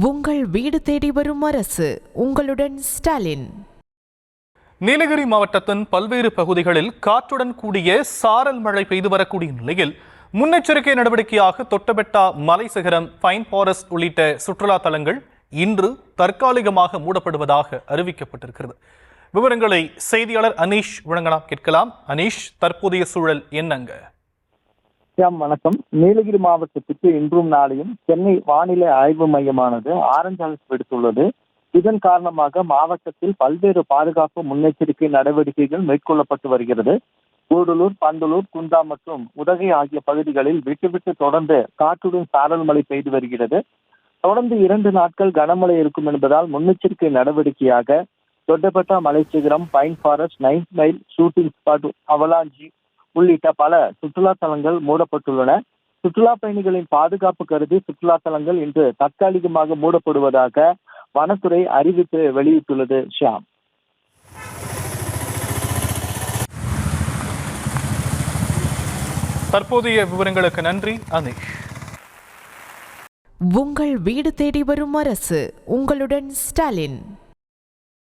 உங்கள் வீடு தேடி வரும் அரசு. உங்களுடன் ஸ்டாலின். நீலகிரி மாவட்டத்தின் பல்வேறு பகுதிகளில் காற்றுடன் கூடிய சாரல் மழை பெய்து வரக்கூடிய நிலையில் முன்னெச்சரிக்கை நடவடிக்கையாக தொட்டபெட்டா மலை சிகரம், பைன் ஃபாரஸ்ட் உள்ளிட்ட சுற்றுலா தலங்கள் இன்று தற்காலிகமாக மூடப்படுவதாக அறிவிக்கப்பட்டிருக்கிறது. விவரங்களை செய்தியாளர் அனீஷ் வழங்கலாம், கேட்கலாம். அனீஷ், தற்போதைய சூழல் என்னங்க? வணக்கம். நீலகிரி மாவட்டத்துக்கு இன்றும் நாளையும் சென்னை வானிலை ஆய்வு மையமானது ஆரஞ்சு அலர்ட் விடுத்துள்ளது. இதன் காரணமாக மாவட்டத்தில் பல்வேறு பாதுகாப்பு முன்னெச்சரிக்கை நடவடிக்கைகள் மேற்கொள்ளப்பட்டு வருகிறது. கூடலூர், பந்தலூர், குந்தா மற்றும் உதகை ஆகிய பகுதிகளில் விட்டு தொடர்ந்து காற்றுடன் சாரல் மழை பெய்து வருகிறது. தொடர்ந்து 2 நாட்கள் கனமழை இருக்கும் என்பதால் முன்னெச்சரிக்கை நடவடிக்கையாக தொட்டபெட்டா மலைச்சிகரம், pine forest, 9 mile, shooting spot, avalanche உள்ளிட்ட பல சுற்றுலா தலங்கள் மூடப்பட்டுள்ளன. சுற்றுலா பயணிகளின் பாதுகாப்பு கருதி சுற்றுலா தலங்கள் இன்று தற்காலிகமாக மூடப்படுவதாக வனத்துறை அறிவிப்பு வெளியிட்டுள்ளது. ஷியாம், தற்போதைய விவரங்களுக்கு நன்றி அனீஷ். உங்கள் வீடு தேடி வரும் அரசு. உங்களுடன் ஸ்டாலின்.